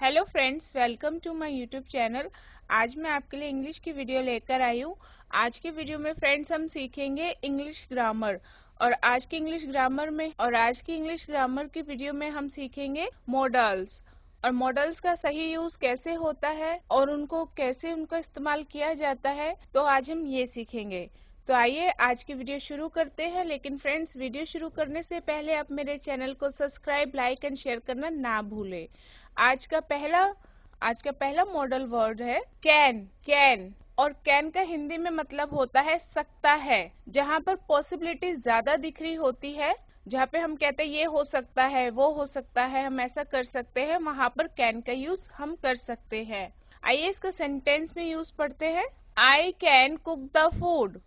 Hello friends, welcome to my YouTube channel. आज मैं आपके लिए इंग्लिश की वीडियो लेकर आई हूँ। आज की वीडियो में फ्रेंड्स हम सीखेंगे इंग्लिश ग्रामर और आज की इंग्लिश ग्रामर की वीडियो में हम सीखेंगे मॉडल्स और मॉडल्स का सही यूज कैसे होता है और उनको कैसे उनका इस्तेमाल किया जाता है, तो आज हम ये सीखेंगे। तो आइए आज की वीडियो शुरू करते हैं। लेकिन फ्रेंड्स, वीडियो शुरू करने से पहले आप मेरे चैनल को सब्सक्राइब, लाइक एंड शेयर करना ना भूलें। आज का पहला मॉडल वर्ड है कैन और कैन का हिंदी में मतलब होता है सकता है। जहाँ पर पॉसिबिलिटी ज्यादा दिख रही होती है, जहाँ पे हम कहते हैं ये हो सकता है, वो हो सकता है, हम ऐसा कर सकते हैं, वहाँ पर कैन का यूज हम कर सकते हैं। आइए इसका सेंटेंस में यूज पढ़ते हैं। I can cook the food.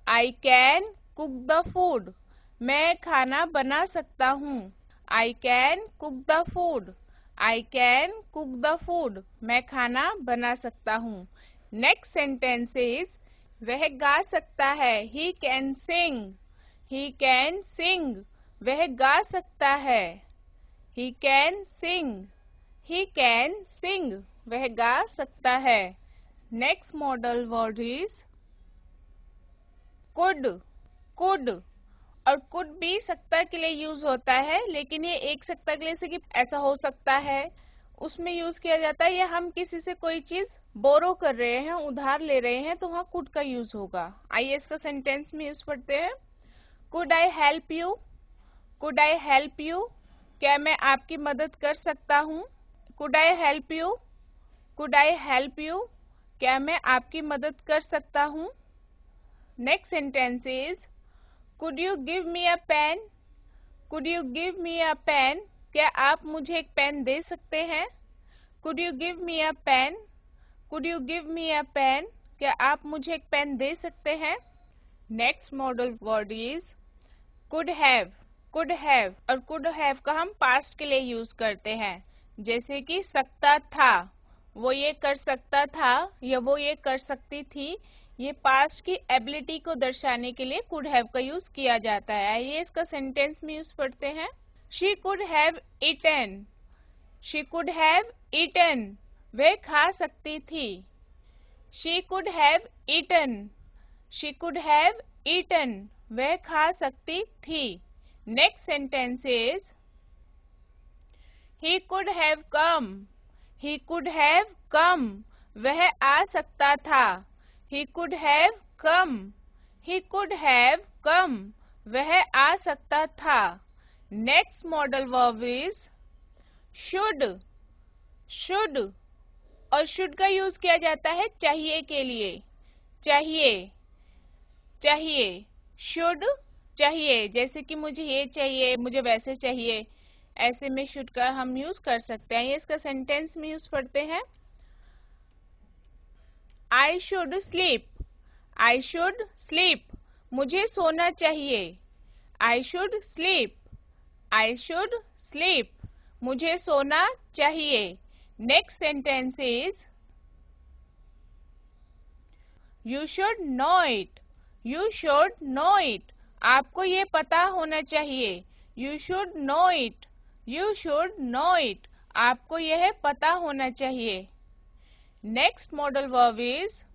I can cook the food. मैं खाना बना सकता हूँ। I can cook the food. I can cook the food. मैं खाना बना सकता हूँ। नेक्स्ट सेंटेंस इज वह गा सकता है। He can sing. He can sing. वह गा सकता है। He can sing. He can sing. वह गा सकता है। Next model word is could और कुड भी सकता के लिए यूज होता है, लेकिन ये एक सकता के लिए से कि ऐसा हो सकता है उसमें यूज किया जाता है, या हम किसी से कोई चीज बोरो कर रहे हैं, उधार ले रहे हैं, तो वहाँ कुड का यूज होगा। आइए इसका सेंटेंस में यूज पढ़ते हैं। Could I help you. Could I help you. क्या मैं आपकी मदद कर सकता हूँ। Could I help you. Could I help you. क्या मैं आपकी मदद कर सकता हूँ। Next sentence is could you give me a pen. Could you give me a pen. क्या आप मुझे एक पेन दे सकते हैं। Could you give me a pen. Could you give me a pen. क्या आप मुझे एक पेन दे सकते हैं। Next model word is could have. Could have और कुड हैव का हम पास्ट के लिए यूज करते हैं, जैसे कि सकता था, वो ये कर सकता था या वो ये कर सकती थी। ये पास्ट की एबिलिटी को दर्शाने के लिए कुड हैव का यूज किया जाता है। आइए इसका सेंटेंस में यूज पढ़ते हैं। She could have eaten. She could have eaten. वह खा सकती थी। She could have eaten. She could have eaten. वह खा सकती थी। Next sentence is he could have come. He could have come. वह आ सकता था। He could have come. He could have come. वह आ सकता था। Next modal verb is should. Should और शुड का यूज किया जाता है चाहिए के लिए। चाहिए, चाहिए, शुड चाहिए, जैसे कि मुझे ये चाहिए, मुझे वैसे चाहिए, ऐसे में शुड का हम यूज कर सकते हैं। ये इसका सेंटेंस में यूज पढ़ते हैं। I should sleep. I should sleep. मुझे सोना चाहिए। I should sleep. I should sleep. मुझे सोना चाहिए। Next sentence is you should know it. You should know it. आपको ये पता होना चाहिए। You should know it. You should know it. आपको यह पता होना चाहिए। Next modal verb is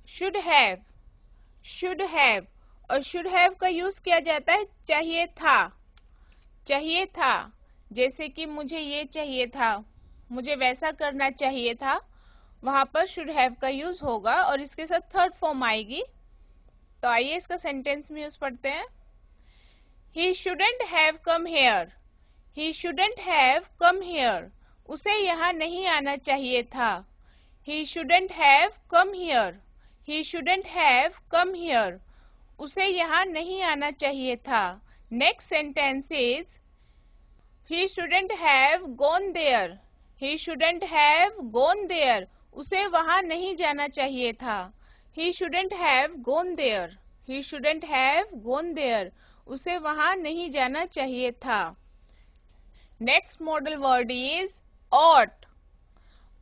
should have. Should have और शुड हैव का यूज किया जाता है चाहिए था। चाहिए था, जैसे कि मुझे ये चाहिए था, मुझे वैसा करना चाहिए था, वहां पर शुड हैव का यूज होगा और इसके साथ थर्ड फॉर्म आएगी। तो आइए इसका सेंटेंस में यूज पढ़ते हैं। He shouldn't have come here. He shouldn't have come here. उसे यहाँ नहीं आना चाहिए था। He shouldn't have come here. He shouldn't have come here. उसे यहाँ नहीं आना चाहिए था। Next sentence is he shouldn't have gone there. He shouldn't have gone there. उसे वहां नहीं जाना चाहिए था। He shouldn't have gone there. He shouldn't have gone there. उसे वहां नहीं जाना चाहिए था। Next model word is ought।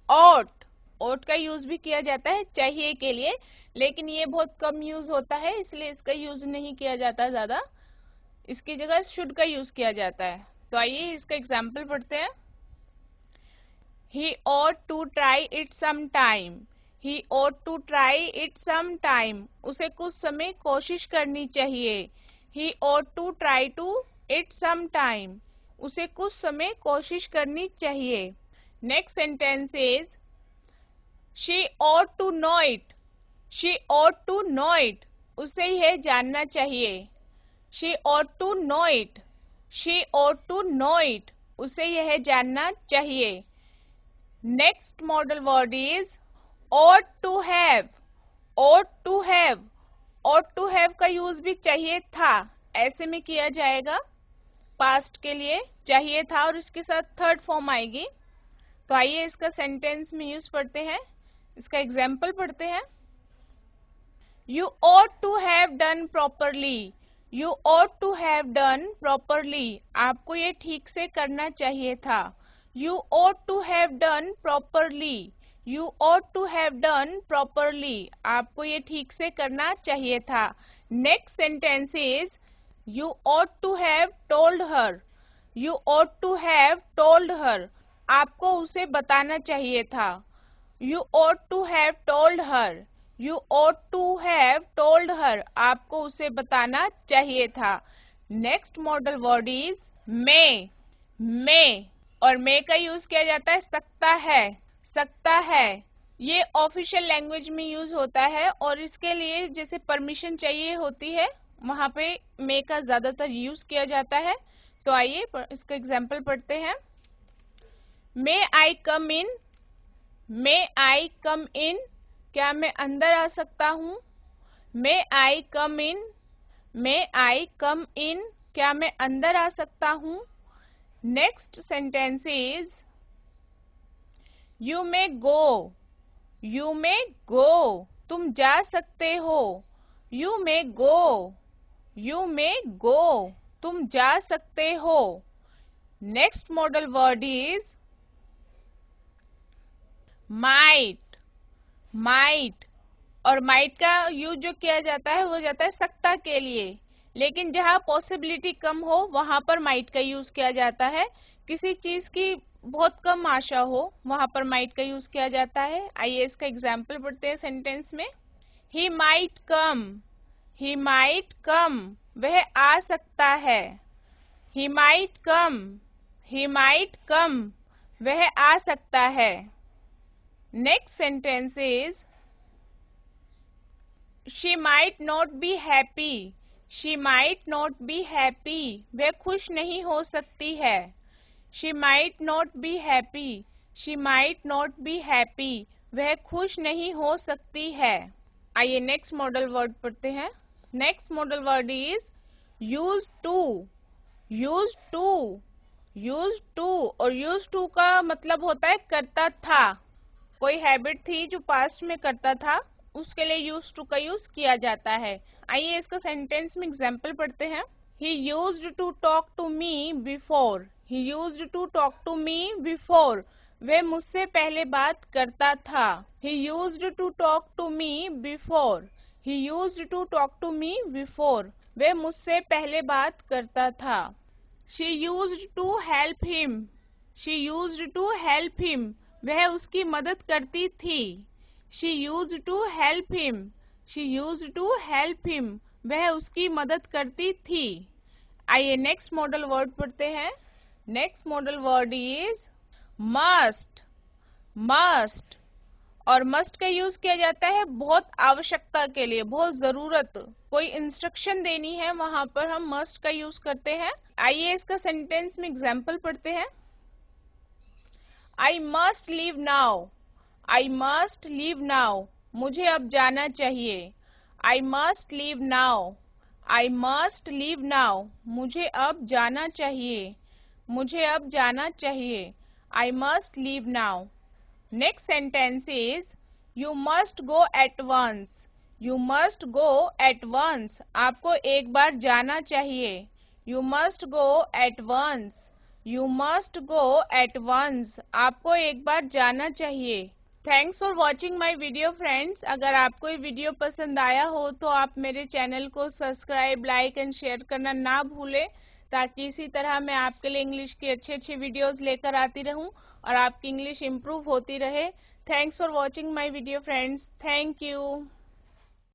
ought का यूज भी किया जाता है चाहिए के लिए, लेकिन ये बहुत कम यूज होता है, इसलिए इसका यूज नहीं किया जाता ज्यादा। इसकी जगह शुड का यूज किया जाता है। तो आइए इसका एग्जाम्पल पढ़ते हैं। He ought to try it sometime. He ought to try it sometime. उसे कुछ समय कोशिश करनी चाहिए. He ought to try to it sometime. उसे कुछ समय कोशिश करनी चाहिए. Next sentence is she ought to know it. She ought to know it. उसे यह जानना चाहिए. She ought to know it. She ought to know it. उसे यह जानना चाहिए. Next modal word is ought to have. ought to have. ought to have का use भी चाहिए था ऐसे में किया जाएगा. पास्ट के लिए चाहिए था और इसके साथ थर्ड फॉर्म आएगी. तो आइए इसका सेंटेंस में यूज पढ़ते हैं. इसका एग्जाम्पल पढ़ते हैं. You ought to have done properly. You ought to have done properly. आपको ये ठीक से करना चाहिए था. You ought to have done properly. You ought to have done properly. आपको ये ठीक से करना चाहिए था. Next sentence is you ought to have told her. You ought to have told her. आपको उसे बताना चाहिए था. You ought to have told her. You ought to have told her. आपको उसे बताना चाहिए था. Next modal word is may. May. और मे का यूज किया जाता है सकता है. सकता है ये ऑफिशियल लैंग्वेज में यूज होता है और इसके लिए जैसे परमिशन चाहिए होती है वहां पे मे का ज्यादातर यूज किया जाता है. तो आइए इसका एग्जाम्पल पढ़ते हैं. मे आई कम इन. मे आई कम इन. क्या मैं अंदर आ सकता हूँ. मे आई कम इन. मे आई कम इन. क्या मैं अंदर आ सकता हूँ. Next sentence is you may go. You may go. तुम जा सकते हो. You may go. You may go. तुम जा सकते हो. Next modal word is might. Might. और might का यूज जो किया जाता है वो जाता है सकता के लिए. लेकिन जहां पॉसिबिलिटी कम हो वहां पर माइट का यूज किया जाता है. किसी चीज की बहुत कम आशा हो वहां पर माइट का यूज किया जाता है. आइए इसका एग्जाम्पल पढ़ते हैं सेंटेंस में. He might come. He might come. वह आ सकता है. He might come. He might come. वह आ सकता है. Next sentence is she might not be happy. She might not be happy. वह खुश नहीं हो सकती है. She might not be happy. She might not be happy. वह खुश नहीं हो सकती है. आइए नेक्स्ट मॉडल वर्ड पढ़ते हैं. Next model word is used to. used to. used to और used to का मतलब होता है करता था. कोई हैबिट थी जो पास्ट में करता था उसके लिए यूज टू का यूज किया जाता है. आइए इसका सेंटेंस में एग्जाम्पल पढ़ते हैं. He used to talk to me before. He used to talk to me before. वह मुझसे पहले बात करता था. He used to talk to me before. He used to talk to me before. वह मुझसे पहले बात करता था. She used to help him. She used to help him. वह उसकी मदद करती थी. She used to help him. She used to help him. वह उसकी मदद करती थी. आइए नेक्स्ट मॉडल वर्ड पढ़ते हैं. Next model word is must. must और must का यूज किया जाता है बहुत आवश्यकता के लिए, बहुत जरूरत, कोई इंस्ट्रक्शन देनी है वहां पर हम must का यूज करते हैं. आइए इसका सेंटेंस में एग्जाम्पल पढ़ते हैं. I must leave now. I must leave now. मुझे अब जाना चाहिए. I must leave now. I must leave now. मुझे अब जाना चाहिए. मुझे अब जाना चाहिए. I must leave now. Next sentence is you must go at once. You must go at once. आपको एक बार जाना चाहिए. You must go at once. You must go at once. आपको एक बार जाना चाहिए. Thanks for watching my video friends. अगर आपको ये वीडियो पसंद आया हो तो आप मेरे चैनल को सब्सक्राइब, लाइक एंड शेयर करना ना भूलें ताकि इसी तरह मैं आपके लिए इंग्लिश की अच्छी अच्छी वीडियोस लेकर आती रहूं और आपकी इंग्लिश इम्प्रूव होती रहे। Thanks for watching my video friends. Thank you.